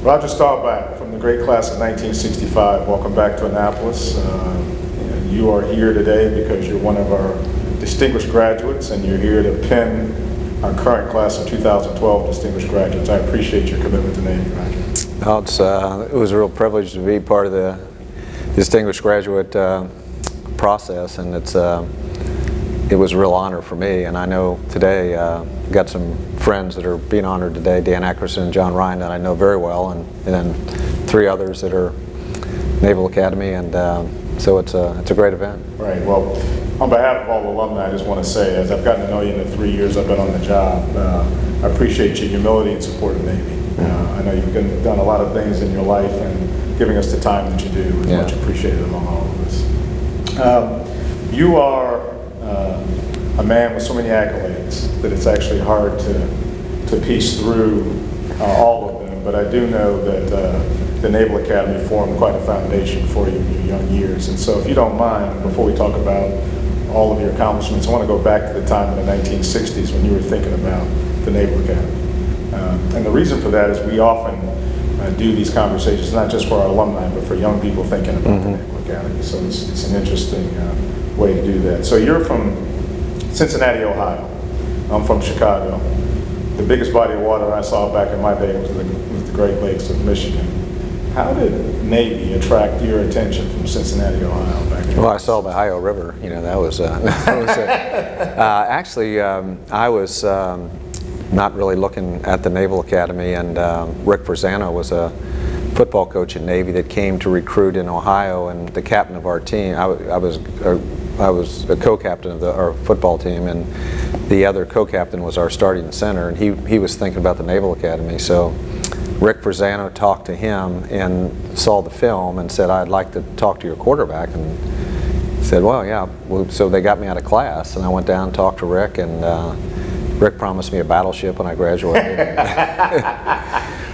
Roger Staubach from the great class of 1965, welcome back to Annapolis. And you are here today because you're one of our distinguished graduates, and you're here to pin our current class of 2012 distinguished graduates. I appreciate your commitment to Navy, Roger. Well, it was a real privilege to be part of the distinguished graduate process, and it was a real honor for me. And I know today, got some friends that are being honored today, Dan Eckerson and John Ryan, that I know very well, and then 3 others that are Naval Academy, and so it's a great event. Right. Well, on behalf of all the alumni, I just want to say, as I've gotten to know you in the 3 years I've been on the job, I appreciate your humility and support of Navy. I know you've done a lot of things in your life, and giving us the time that you do is much appreciated among all of us. You are a man with so many accolades that it's actually hard to piece through all of them, but I do know that the Naval Academy formed quite a foundation for you in your young years. And so if you don't mind, before we talk about all of your accomplishments, I want to go back to the time in the 1960s when you were thinking about the Naval Academy. And the reason for that is we often do these conversations, not just for our alumni, but for young people thinking about the Naval Academy. So it's an interesting way to do that. So you're from Cincinnati, Ohio. I'm from Chicago. The biggest body of water I saw back in my day was the Great Lakes of Michigan. How did Navy attract your attention from Cincinnati, Ohio back then? Well, I saw the Ohio River. You know, that was actually, I was not really looking at the Naval Academy, and Rick Verzano was a football coach in Navy that came to recruit in Ohio, and the captain of our team, I was a co-captain of our football team, and the other co-captain was our starting center, and he was thinking about the Naval Academy. So Rick Verzano talked to him and saw the film and said, "I'd like to talk to your quarterback." And he said, "Well, yeah." Well, so they got me out of class, and I went down and talked to Rick, and Rick promised me a battleship when I graduated.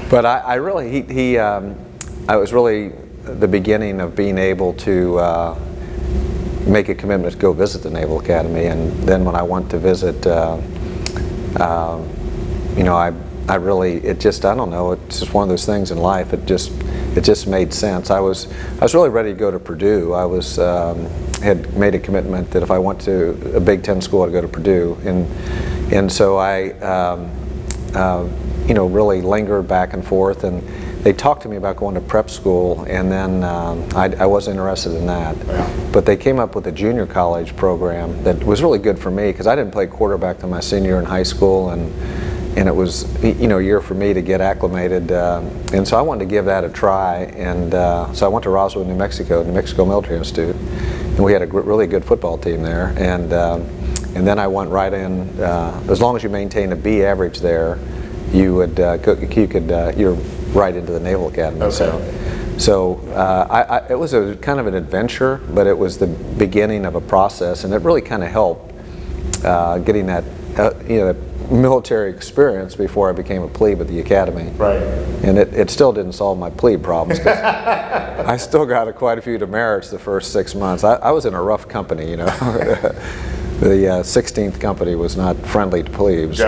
But I really, I was really the beginning of being able to make a commitment to go visit the Naval Academy. And then when I went to visit, you know, I really, I don't know, it's just one of those things in life. It just made sense. I was really ready to go to Purdue. I had made a commitment that if I went to a Big Ten school, I'd go to Purdue, and so I you know, really lingered back and forth, and they talked to me about going to prep school, and then I wasn't interested in that. But they came up with a junior college program that was really good for me, because I didn't play quarterback till my senior year in high school, and it was, you know, a year for me to get acclimated, and so I wanted to give that a try. And so I went to Roswell, New Mexico Military Institute, and we had a really good football team there. And then I went right in. As long as you maintain a B average there, you would you're right into the Naval Academy. Okay. So it was a kind of an adventure, but it was the beginning of a process, and it really kind of helped getting that you know, military experience before I became a plebe at the academy. Right. And it still didn't solve my plebe problems, 'cause I still got quite a few demerits the first 6 months. I was in a rough company, you know. The 16th company was not friendly to plebes.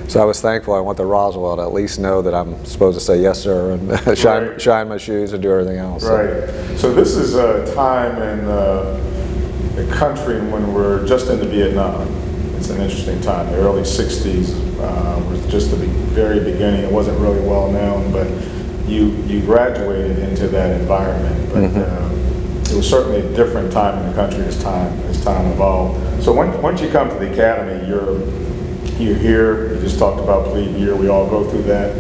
So I was thankful I went to Roswell to at least know that I'm supposed to say yes sir, and shine my shoes and do everything else. Right. So this is a time in the country when we're just into Vietnam. It's an interesting time. The early 60s was just the very beginning. It wasn't really well known, but you graduated into that environment. But it was certainly a different time in the country as time evolved. So once you come to the academy, you're here. You just talked about plebe year. We all go through that.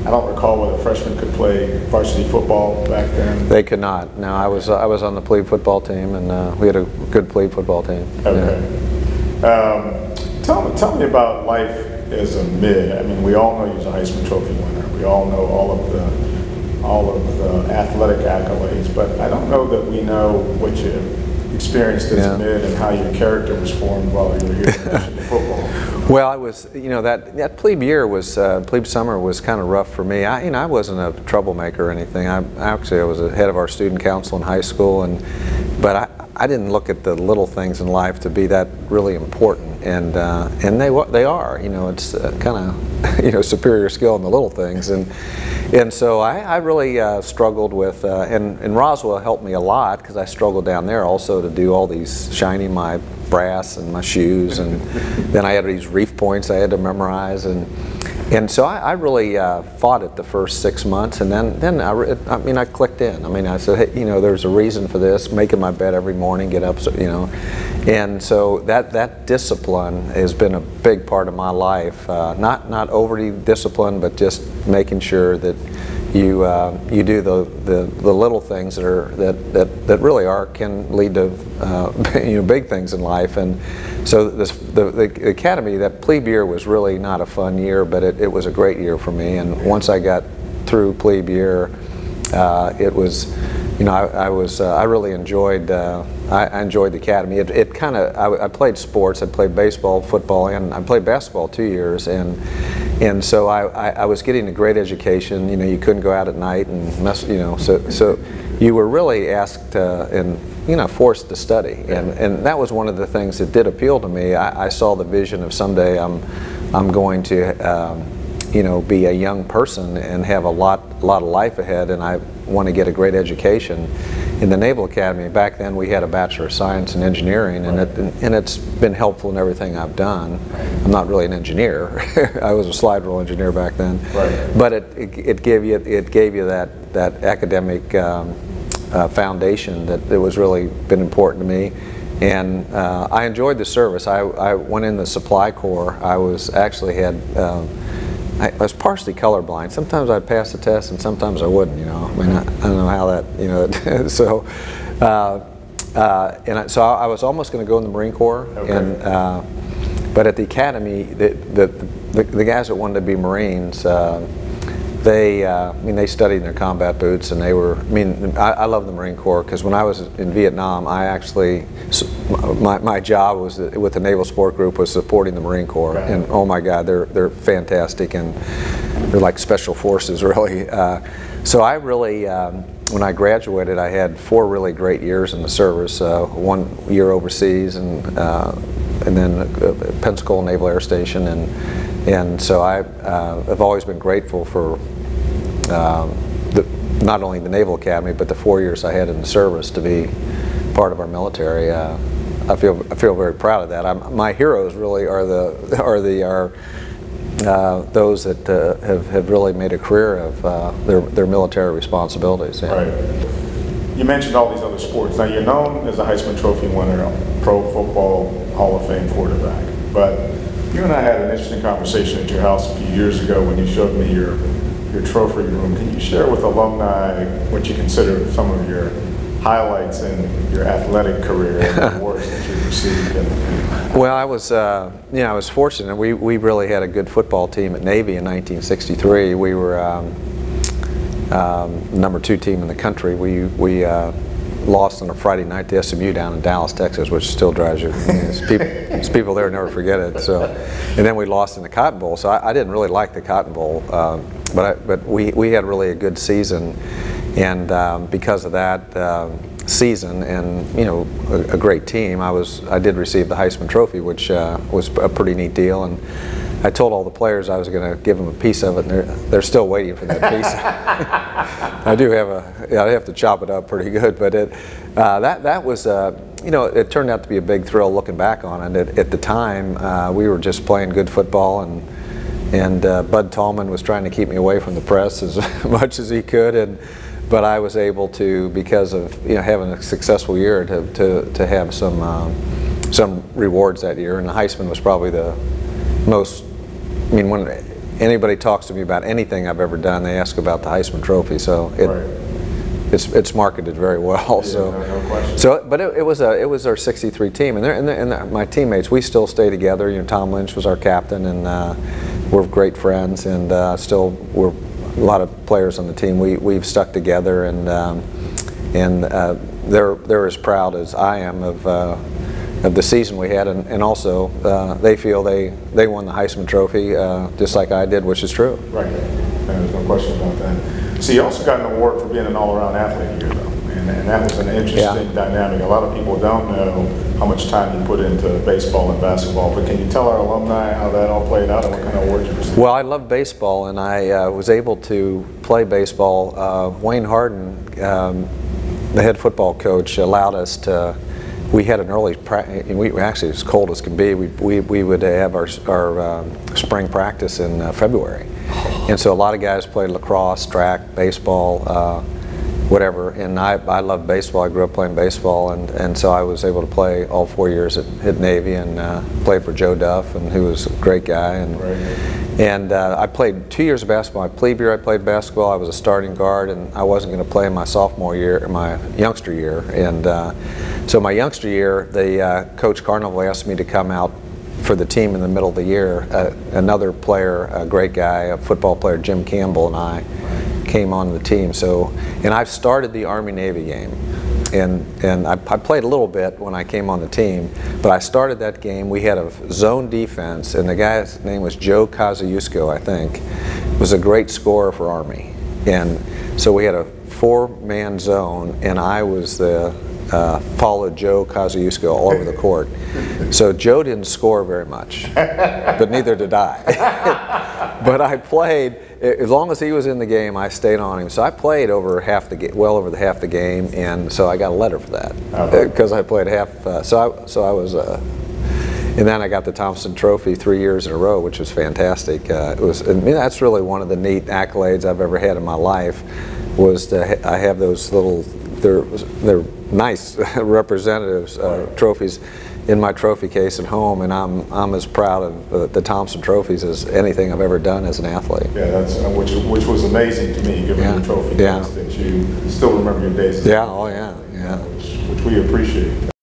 I don't recall whether freshmen could play varsity football back then. They could not. No, I was on the plebe football team, and we had a good plebe football team. Okay. Yeah. Tell me about life as a mid. I mean, we all know you're a Heisman Trophy winner. We all know all of the athletic accolades, but I don't know that we know what you experienced as a mid and how your character was formed while you were here in football. Well, I was, you know, that plebe year was, plebe summer was kind of rough for me. I wasn't a troublemaker or anything. I was the head of our student council in high school, but I didn't look at the little things in life to be that really important, and they are. You know, it's kind of, you know, superior skill in the little things, and so I really struggled with, and Roswell helped me a lot because I struggled down there also to do all these shining my brass and my shoes, and then I had these reef points I had to memorize, and so I really fought it the first 6 months, and then I mean, I clicked in. I mean, I said, hey, you know, there's a reason for this. Making my bed every morning, get up, you know, and so that discipline has been a big part of my life. Not overly disciplined, but just making sure that you do the little things that really can lead to you know, big things in life. And so the academy, that plebe year was really not a fun year, but it was a great year for me. And once I got through plebe year, it was, you know, I really enjoyed I enjoyed the academy. It kind of, I played sports. I played baseball, football, and I played basketball 2 years, and so I was getting a great education. You know, you couldn't go out at night and mess, you know, so you were really asked and, you know, forced to study, and that was one of the things that did appeal to me. I saw the vision of someday I'm going to you know, be a young person and have a lot of life ahead, and I want to get a great education. In the Naval Academy back then, we had a Bachelor of Science in Engineering, and it's been helpful in everything I've done. I'm not really an engineer. I was a slide rule engineer back then, but it gave you that academic foundation that was really been important to me. And I enjoyed the service. I went in the Supply Corps. I was actually I was partially colorblind. Sometimes I'd pass the test and sometimes I wouldn't, you know. I mean, I don't know how that, you know, so, so I was almost going to go in the Marine Corps, and, but at the academy, the guys that wanted to be Marines, I mean, they studied in their combat boots, and they were, I mean, I love the Marine Corps because when I was in Vietnam, I actually, my job was with the Naval Sport Group was supporting the Marine Corps, and oh my God, they're fantastic, and they're like special forces, really. So I really, when I graduated, I had 4 really great years in the service. 1 year overseas, and then Pensacola Naval Air Station, and so I've always been grateful for not only the Naval Academy, but the 4 years I had in the service to be part of our military. I feel very proud of that. My heroes really are those that have really made a career of their military responsibilities. Yeah. Right. You mentioned all these other sports. Now, you're known as a Heisman Trophy winner, Pro Football Hall of Fame quarterback, but you and I had an interesting conversation at your house a few years ago when you showed me your trophy room. Can you share with alumni what you consider some of your highlights in your athletic career and awards that you've received? Well, I was, you know, I was fortunate. We really had a good football team at Navy in 1963. We were number 2 team in the country. We lost on a Friday night to SMU down in Dallas, Texas, which still drives you. People there never forget it. So, and then we lost in the Cotton Bowl. So I didn't really like the Cotton Bowl, but we had really a good season, and because of that season and, you know, a great team, I did receive the Heisman Trophy, which was a pretty neat deal. And I told all the players I was going to give them a piece of it, and they're still waiting for that piece. I do have to chop it up pretty good, but that was, you know, it turned out to be a big thrill looking back on it. At the time, we were just playing good football, and Bud Tallman was trying to keep me away from the press as much as he could, but I was able to, because of, you know, having a successful year, to have some rewards that year, and the Heisman was probably the most. I mean, when anybody talks to me about anything I've ever done, they ask about the Heisman Trophy. So it's marketed very well. Yeah, so, no question. But it was our '63 team, and my teammates, we still stay together. You know, Tom Lynch was our captain, and we're great friends, and still we're a lot of players on the team. We've stuck together, and they're as proud as I am of the season we had, and also they feel they won the Heisman Trophy just like I did, which is true. Right, there's no question about that. So you also got an award for being an all-around athlete here, though. And that was an interesting dynamic. A lot of people don't know how much time you put into baseball and basketball, but can you tell our alumni how that all played out and what kind of awards you received? Well, I love baseball, and I was able to play baseball. Wayne Harden, the head football coach, allowed us to. We had an early practice. We actually, as cold as can be, we would have our spring practice in February, and so a lot of guys played lacrosse, track, baseball, whatever. And I love baseball. I grew up playing baseball, and so I was able to play all 4 years at Navy and played for Joe Duff, and who was a great guy. And I played 2 years of basketball. My plebe year I played basketball. I was a starting guard, and I wasn't going to play my sophomore year, my youngster year. And so my youngster year, the Coach Carnival asked me to come out for the team in the middle of the year. Another player, a great guy, a football player, Jim Campbell, and I came on the team. So, and I've started the Army-Navy game. And I played a little bit when I came on the team, but I started that game. We had a zone defense, and the guy's name was Joe Kosciuszko, I think. Was a great scorer for Army. And so we had a 4-man zone, and I was the followed Joe Kosciuszko all over the court. So Joe didn't score very much, but neither did I. But I played. As long as he was in the game, I stayed on him. So I played over half the well over half the game, and so I got a letter for that because I played half. So I was, and then I got the Thompson Trophy 3 years in a row, which was fantastic. It was, I mean, that's really one of the neat accolades I've ever had in my life. Was I have those little, they're nice representatives trophies in my trophy case at home, and I'm as proud of the Thompson trophies as anything I've ever done as an athlete. Yeah, that's which was amazing to me, given the trophy case, that you still remember your days. Yeah, oh yeah, yeah. Which we appreciate.